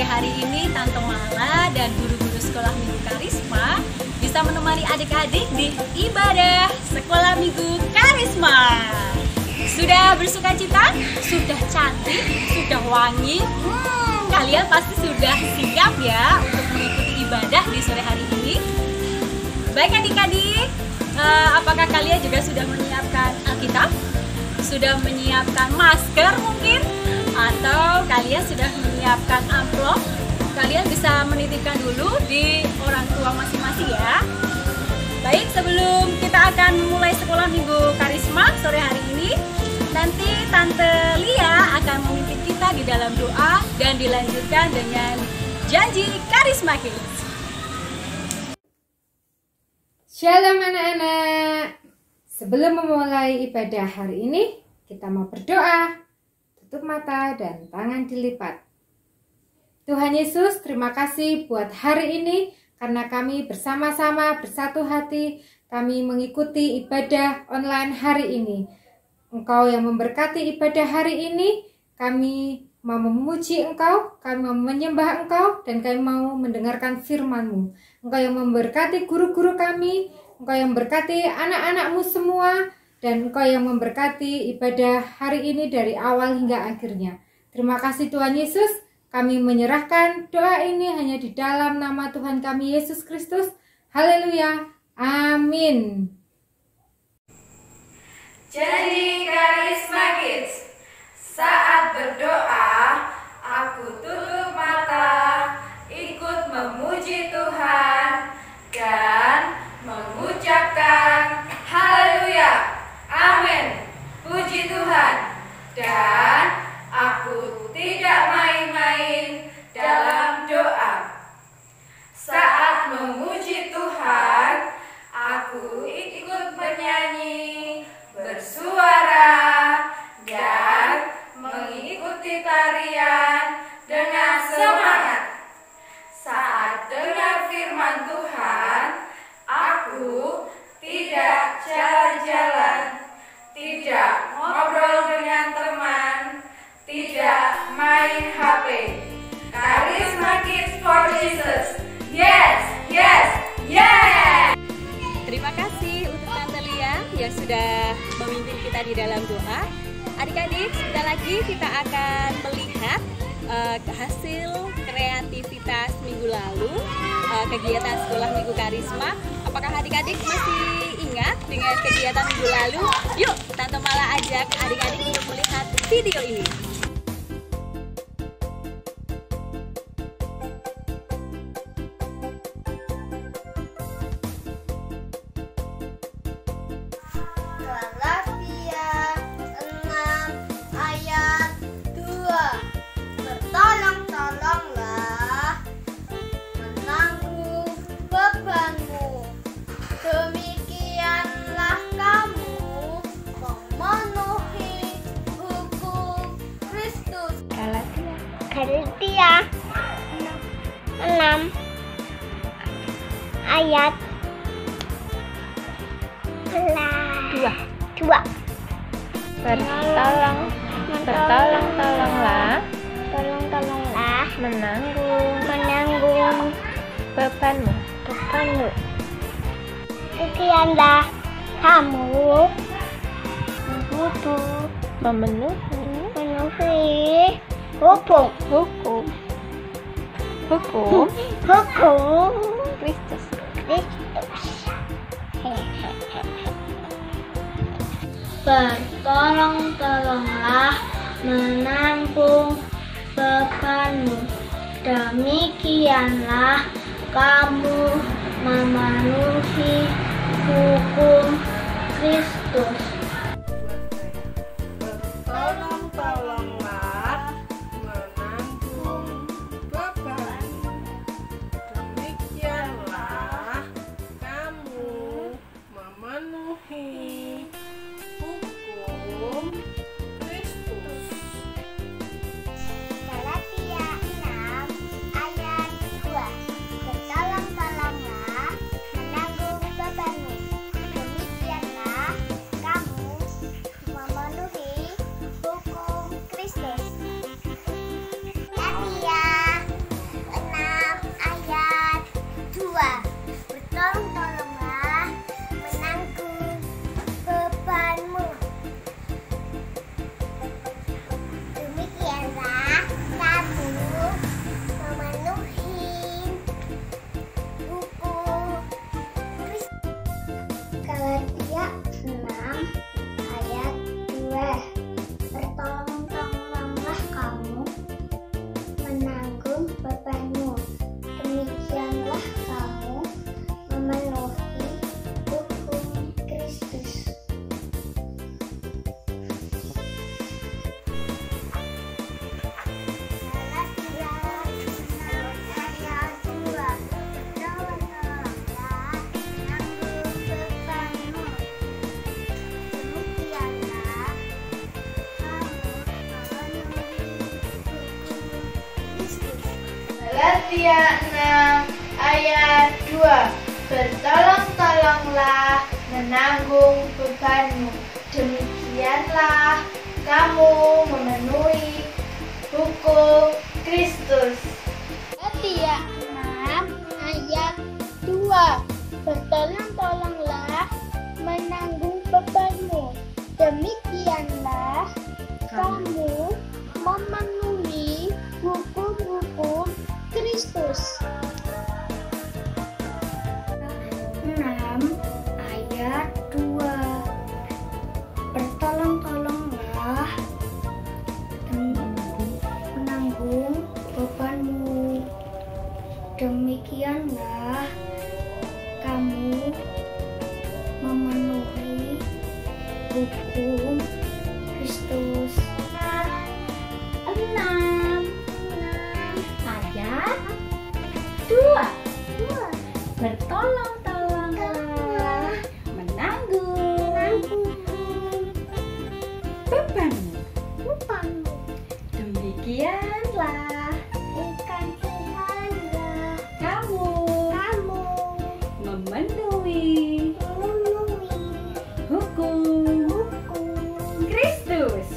hari ini Tante Mala dan guru-guru sekolah minggu Karisma bisa menemani adik-adik di ibadah sekolah minggu Karisma. Sudah bersuka cita? Sudah cantik? Sudah wangi? Kalian pasti sudah siap ya untuk mengikuti ibadah di sore hari ini. Baik adik-adik, apakah kalian juga sudah menyiapkan Alkitab? Sudah menyiapkan masker mungkin? Atau kalian sudah menyiapkan amplop? Kalian bisa menitipkan dulu di orang tua masing-masing ya. Baik, sebelum kita akan memulai sekolah minggu Karisma sore hari ini, nanti Tante Lia akan memimpin kita di dalam doa dan dilanjutkan dengan janji Karisma Kids. Shalom anak-anak. Sebelum memulai ibadah hari ini, kita mau berdoa. Tutup mata dan tangan dilipat. Tuhan Yesus, terima kasih buat hari ini karena kami bersama-sama bersatu hati kami mengikuti ibadah online hari ini. Engkau yang memberkati ibadah hari ini, kami mau memuji Engkau, kami mau menyembah Engkau, dan kami mau mendengarkan firman-Mu. Engkau yang memberkati guru-guru kami, Engkau yang memberkati anak-anak-Mu semua, dan Engkau yang memberkati ibadah hari ini dari awal hingga akhirnya. Terima kasih Tuhan Yesus, kami menyerahkan doa ini hanya di dalam nama Tuhan kami Yesus Kristus. Haleluya, amin. Janji Karisma Kids. Saat berdoa, aku tutup mata, ikut memuji Tuhan, dan mengucapkan haleluya. Amin. Puji Tuhan. Dan aku tidak main-main dalam doa. Saat memuji Tuhan, aku ikut bernyanyi, bersuara, dan mengikuti tarian dengan semangat. Saat dengar firman Tuhan, aku tidak jalan-jalan, tidak ngobrol dengan teman, tidak main HP. Karisma Kids for Jesus. Yes, yes, yes. Terima kasih untuk Tante Lia yang sudah memimpin kita di dalam doa. Adik-adik, sebentar lagi kita akan melihat hasil kreativitas minggu lalu, kegiatan sekolah minggu Karisma. Apakah adik-adik masih ingat dengan kegiatan minggu lalu? Yuk, Tante Mala ajak adik-adik untuk melihat video ini. Galatia 6 ayat 2. Bertolong-tolonglah menanggung bebanmu, demikianlah kamu memenuhi hukum Kristus. Galatia 6 ayat 2. Bertolong-tolonglah menanggung bebanmu. Demikianlah kamu memenuhi hukum Kristus. Bertolong-tolonglah menanggung bebanmu, demikianlah kamu memenuhi hukum Kristus. Bertolong-tolonglah menanggung beban, demikianlah kamu memenuhi hukum Kristus. Galatia 6 ayat 2. Bertolong-tolonglah menanggung bebanmu, demikianlah kamu Galatia 6 ayat 2. Bertolong-tolonglah menanggung bebanmu. Demikianlah kamu memenuhi hukum Kristus. Galatia 6 ayat 2. Bertolong-tolonglah menanggung bebanmu. Demikianlah kamu memenuhi hukum-hukum Kristus. 6 ayat 2. Bertolong-tolonglah menanggung bebanmu. Demikianlah kamu memenuhi hukum Kristus. 6 ayat 2. Bertolong-tolonglah menanggung bebanmu. Demikianlah kamu memenuhi hukum Kristus.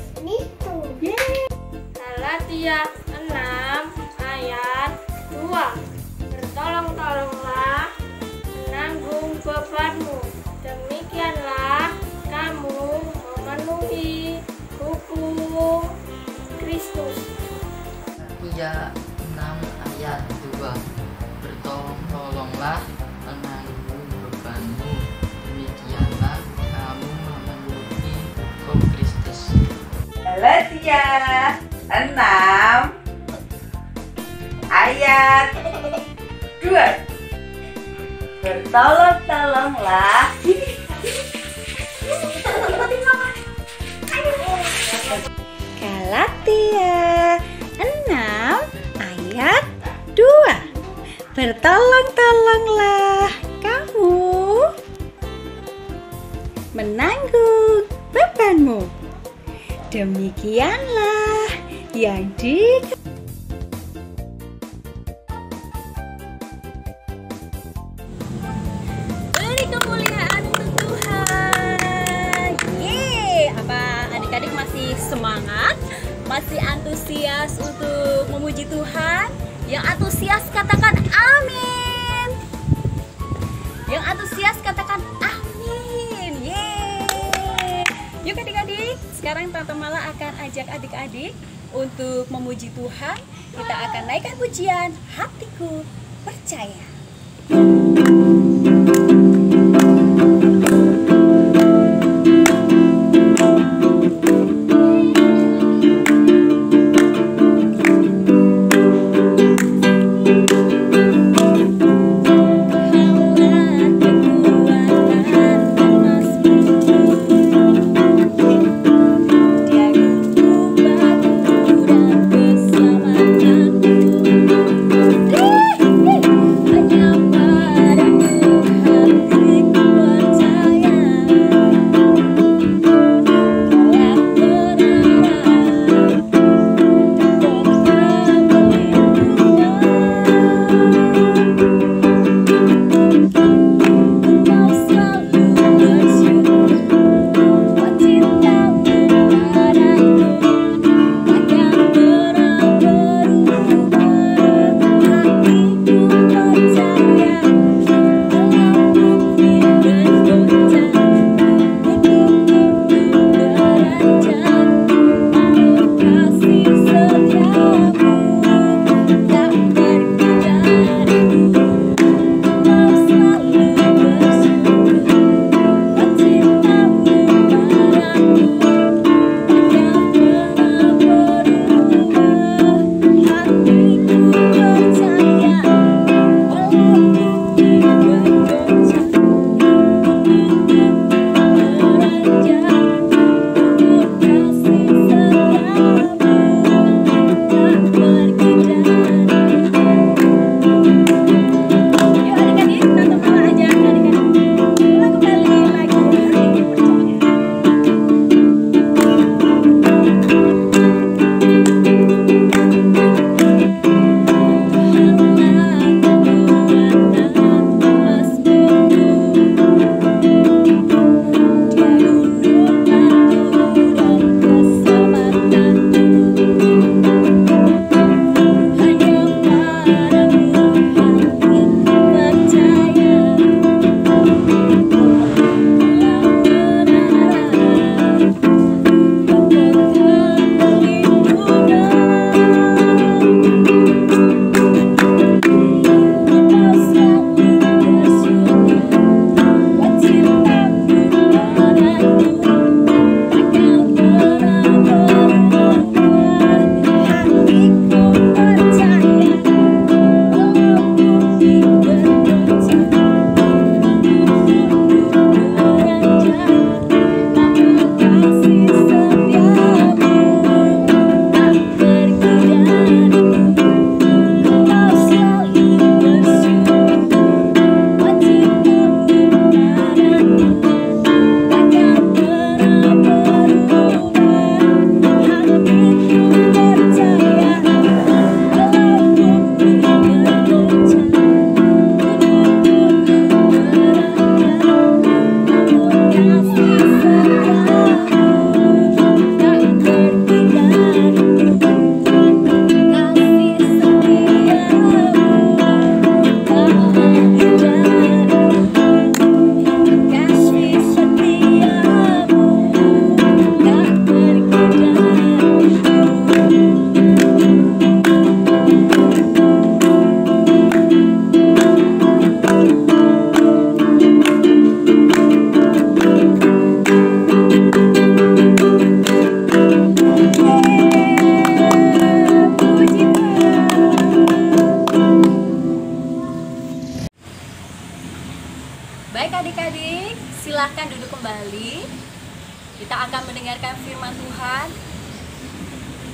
Galatia 6 ayat 2. Bertolong-tolonglah menanggung bebanmu. Demikianlah kamu memenuhi hukum Kristus. Galatia 6 ayat 2. Bertolong-tolonglah menanggung bebanmu. Demikianlah kamu memenuhi hukum Kristus. Galatia 6 ayat 2. Bertolong-tolonglah Galatia 6 ayat 2. Bertolong-tolonglah kamu menanggung bebanmu. Demikianlah yang beri kemuliaan untuk Tuhan. Yeay, apa adik-adik masih semangat? Masih antusias untuk memuji Tuhan? Yang antusias katakan amin. Yang antusias katakan amin. Yeay. Yuk adik-adik, sekarang Tante Mala akan ajak adik-adik untuk memuji Tuhan. Kita akan naikkan pujian Hatiku Percaya. Hanya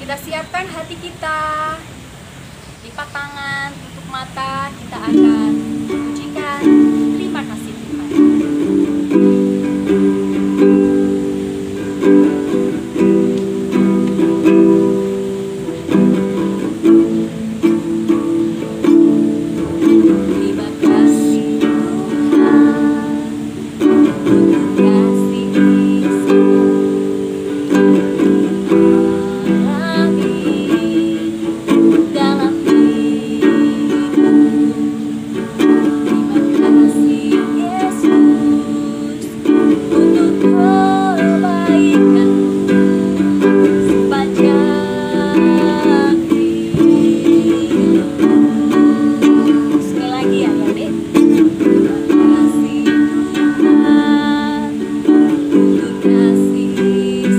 Kita siapkan hati kita, lipat tangan, tutup mata, kita akan pujikan terima kasih Tuhan. Terima kasih Tuhan, untuk kasih dalam hidupku. Terima kasih Yesus untuk kebaikan sepanjang hidup. Sekali lagi ya adik. Terima kasih Tuhan untuk kasih setia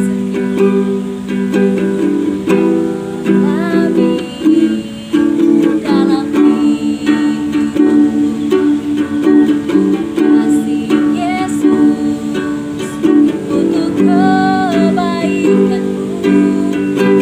dalam hidupku. Terima kasih Yesus untuk kebaikan-Mu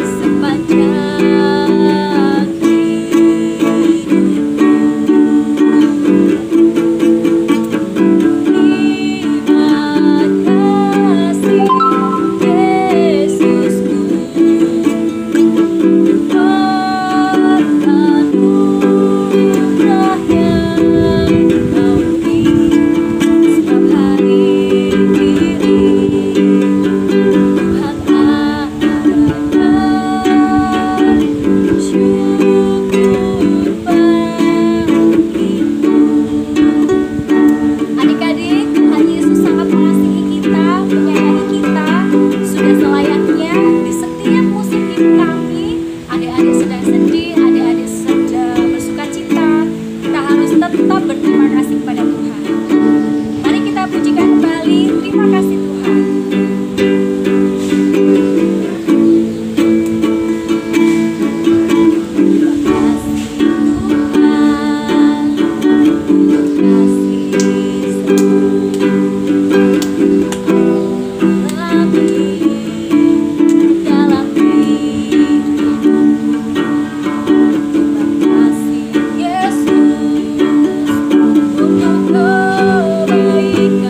sepanjang hidupku. Adik-adik, Tuhan Yesus sangat mengasihi kita, menyayangi kita. Sudah selayaknya di setiap musim hidup kami, adik-adik sedang sedih, adik-adik sedang bersuka cita, kita harus tetap berterima kasih kepada Tuhan. Mari kita pujikan kembali, terima kasih Tuhan. Terima kasih Tuhan untuk kasih dalam hidupku. Terima kasih Yesus untuk kebaikan-Mu sepanjang hidupku. Terima kasih Yesusku, buat anugerah yang Kau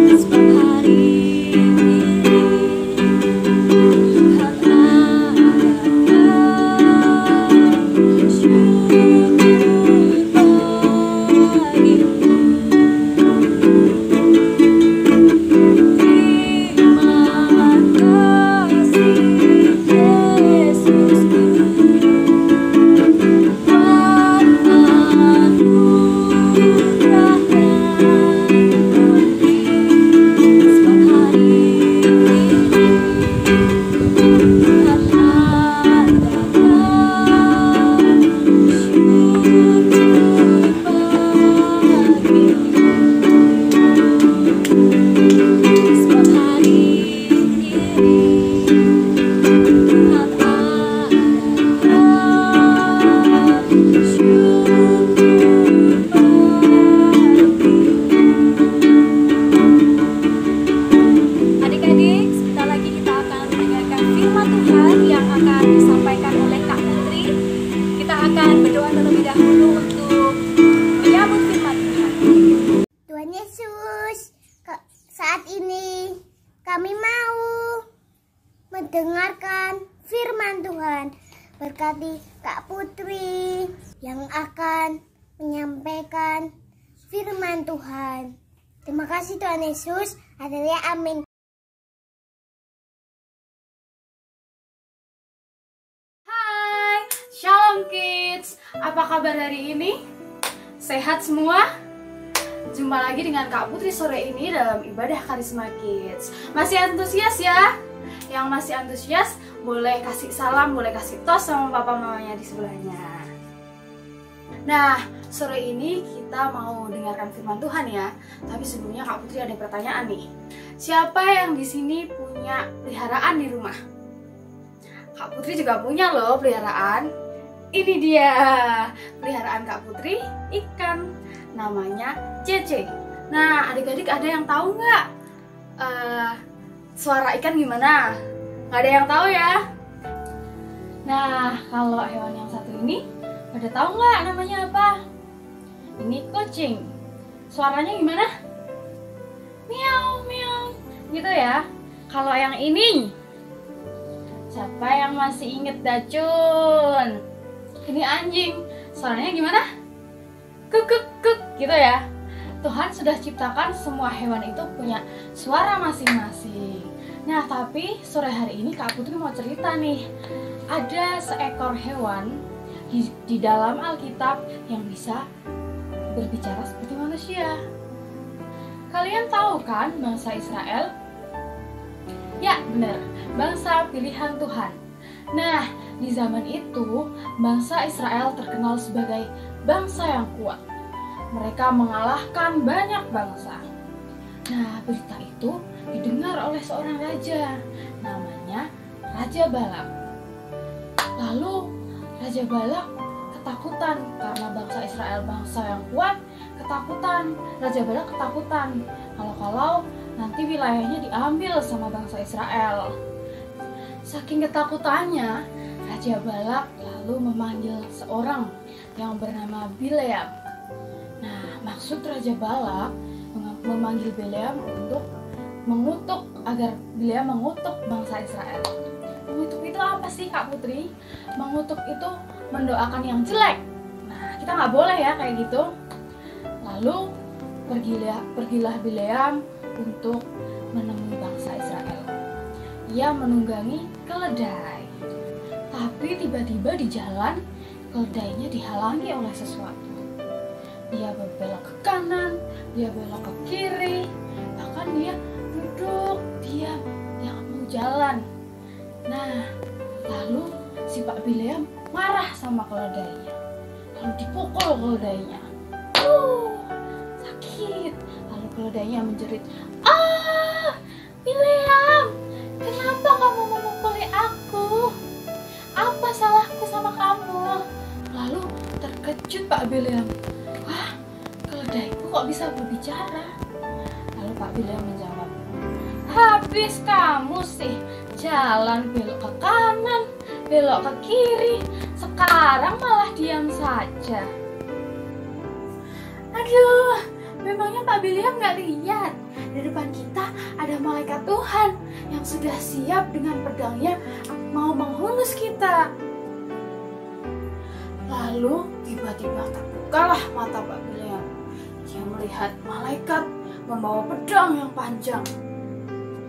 beri setiap hari ini. Tuhan adakan syukur bagimu. Terima kasih Yesusku, buat anugerah yang Kau beri setiap hari ini. Tuhan adakan syukur bagimu. Setiap hari ini Tuhan adakan syukur bagimu. Adik-adik, sebentar lagi kita akan mendengarkan firman Tuhan yang akan disampaikan oleh Kak Putri. Kita akan berdoa terlebih dahulu untuk menyambut firman Tuhan. Tuhan Yesus, saat ini kami mau mendengarkan firman Tuhan. Berkati Kak Putri yang akan menyampaikan firman Tuhan. Terima kasih Tuhan Yesus. Haleluya, amin. Hai, Shalom Kids. Apa kabar hari ini? Sehat semua? Jumpa lagi dengan Kak Putri sore ini dalam ibadah Karisma Kids. Masih antusias ya? Yang masih antusias boleh kasih salam, boleh kasih tos sama papa mamanya di sebelahnya. Nah, sore ini kita mau dengarkan firman Tuhan ya. Tapi sebelumnya Kak Putri ada pertanyaan nih. Siapa yang di sini punya peliharaan di rumah? Kak Putri juga punya loh peliharaan. Ini dia peliharaan Kak Putri, ikan. Namanya Cece. Nah, adik-adik ada yang tahu nggak suara ikan gimana? Nggak ada yang tahu ya? Nah, kalau hewan yang satu ini, pada tahu nggak namanya apa? Ini kucing. Suaranya gimana? Miau, miau. Gitu ya. Kalau yang ini, siapa yang masih inget Dacun? Ini anjing. Suaranya gimana? Kuk, kuk, kuk. Gitu ya. Tuhan sudah ciptakan semua hewan itu punya suara masing-masing. Nah, tapi sore hari ini Kak Putri mau cerita nih. Ada seekor hewan di dalam Alkitab yang bisa berbicara seperti manusia. Kalian tahu kan bangsa Israel? Ya, benar. Bangsa pilihan Tuhan. Nah, di zaman itu bangsa Israel terkenal sebagai bangsa yang kuat. Mereka mengalahkan banyak bangsa. Nah, berita itu didengar oleh seorang raja, namanya Raja Balak. Lalu Raja Balak ketakutan karena bangsa Israel bangsa yang kuat, ketakutan. Raja Balak ketakutan kalau nanti wilayahnya diambil sama bangsa Israel. Saking ketakutannya, Raja Balak lalu memanggil seorang yang bernama Bileam. Nah, maksud Raja Balak memanggil Bileam untuk mengutuk, agar Bileam mengutuk bangsa Israel. Mengutuk itu apa sih Kak Putri? Mengutuk itu mendoakan yang jelek. Nah, kita nggak boleh ya kayak gitu. Lalu pergilah Bileam untuk menemui bangsa Israel. Ia menunggangi keledai. Tapi tiba-tiba di jalan keledainya dihalangi oleh sesuatu. Dia berbelok ke kanan, dia belok ke kiri, bahkan dia duduk diam, dia nggak mau jalan. Nah, lalu si Pak Bileam marah sama keledainya, lalu dipukul keledainya. Sakit. Lalu keledainya menjerit, Bileam, kenapa kamu memukuli aku? Apa salahku sama kamu? Lalu terkejut Pak Bileam. Wah, keledaiku kok bisa berbicara? Lalu Pak Bileam menjawab, habis kamu sih jalan belok ke kanan, belok ke kiri, sekarang malah diam saja. Aduh, memangnya Pak Bileam nggak lihat di depan kita ada malaikat Tuhan yang sudah siap dengan pedangnya mau menghunus kita. Lalu tiba-tiba terbukalah mata Pak Bileam. Dia melihat malaikat membawa pedang yang panjang.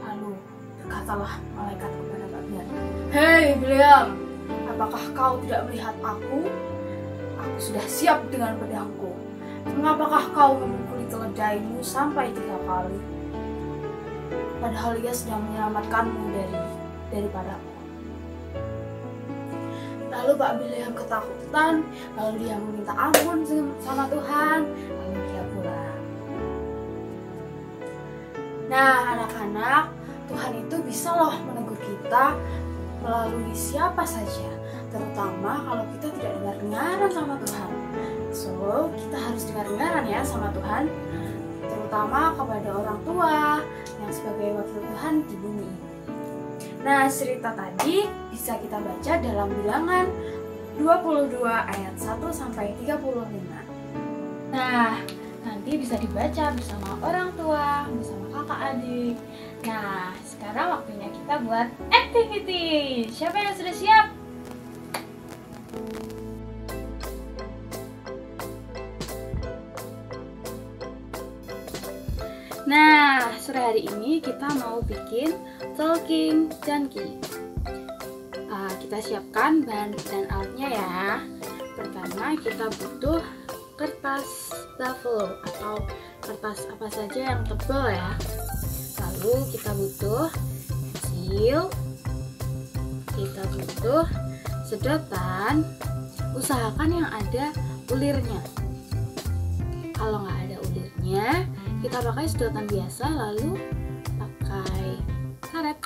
Lalu berkatalah malaikat kepada Pak Bileam, hei Bileam, apakah kau tidak melihat aku? Aku sudah siap dengan pedangku. Mengapakah kau memukuli keledaimu sampai 3 kali? Padahal ia sedang menyelamatkanmu daripadaku. Lalu Pak Bileam ketakutan, lalu dia meminta ampun sama Tuhan, lalu dia pulang. Nah, anak-anak, Tuhan itu bisa loh menegur kita melalui siapa saja, terutama kalau kita tidak dengar-dengaran sama Tuhan. So, kita harus dengar-dengaran ya sama Tuhan, terutama kepada orang tua yang sebagai wakil Tuhan di bumi ini. Nah, cerita tadi bisa kita baca dalam Bilangan 22 ayat 1-35. Nah, nanti bisa dibaca bersama orang tua, bersama kakak adik. Nah, sekarang waktunya kita buat activity. Siapa yang sudah siap? Nah, sore hari ini kita mau bikin talking donkey. Kita siapkan bahan dan alatnya ya. Pertama kita butuh kertas buffalo atau kertas apa saja yang tebal ya. Lalu kita butuh pensil, kita butuh sedotan. Usahakan yang ada ulirnya. Kalau nggak ada ulirnya, kita pakai sedotan biasa, lalu pakai karet.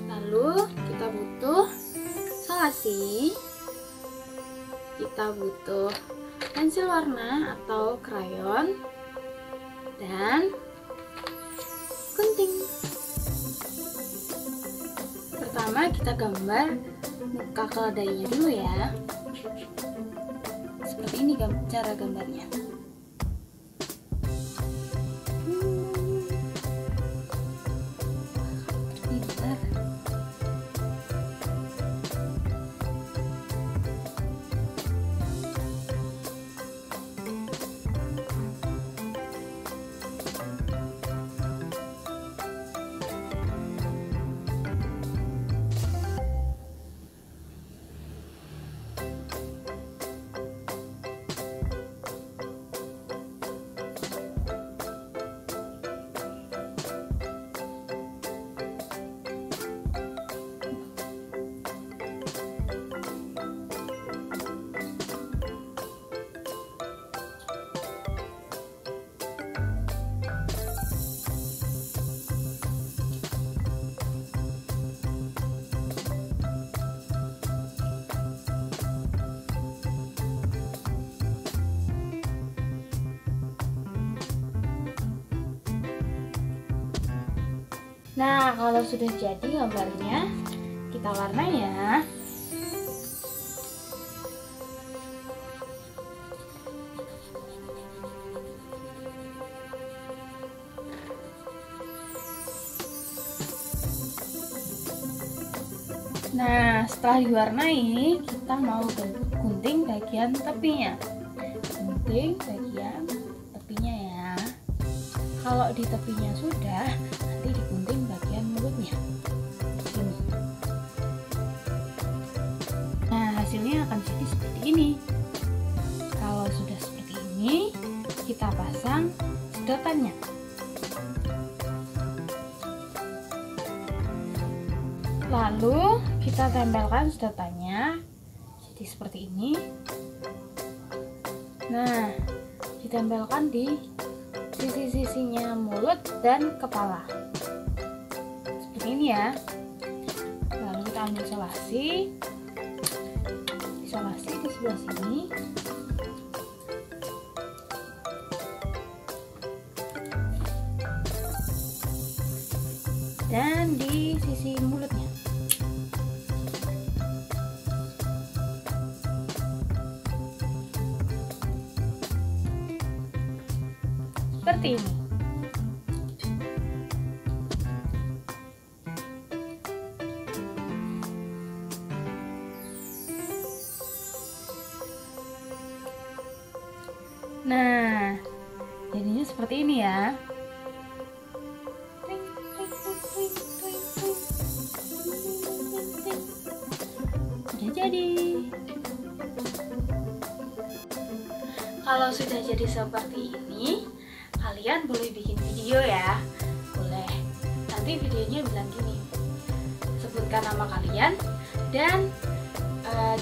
Lalu kita butuh solasi, kita butuh pensil warna atau krayon, dan gunting. Pertama kita gambar muka keledainya dulu ya. Seperti ini cara gambarnya. Pintar. Nah, kalau sudah jadi gambarnya, kita warnai ya. Nah, setelah diwarnai, kita mau gunting bagian tepinya. Gunting bagian tepinya ya. Kalau di tepinya sudah, nanti digunting bagian mulutnya. Ini. Nah, hasilnya akan jadi seperti ini. Kalau sudah seperti ini, kita pasang sedotannya. Lalu kita tempelkan sedotannya jadi seperti ini. Nah, ditempelkan di sisi-sisinya mulut dan kepala seperti ini ya. Lalu kita ambil solasi di sebelah sini. Dan di sisi mulutnya. Seperti ini. Nah, jadinya seperti ini ya. Udah jadi. Kalau sudah jadi seperti ini, kalian boleh bikin video ya. Boleh. Nanti videonya bilang gini, sebutkan nama kalian dan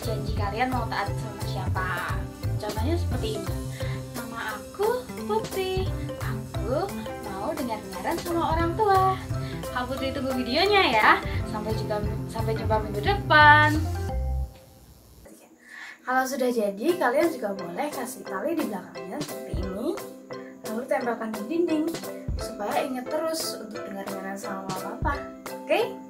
janji kalian mau taat sama siapa. Contohnya seperti ini. Nama aku Putri. Aku mau dengar-dengaran sama orang tua. Kak Putri tunggu videonya ya. Sampai jumpa minggu depan. Kalau sudah jadi, kalian juga boleh kasih tali di belakangnya seperti ini. Lalu tempelkan di dinding supaya ingat terus untuk dengar-dengaran sama papa. Oke?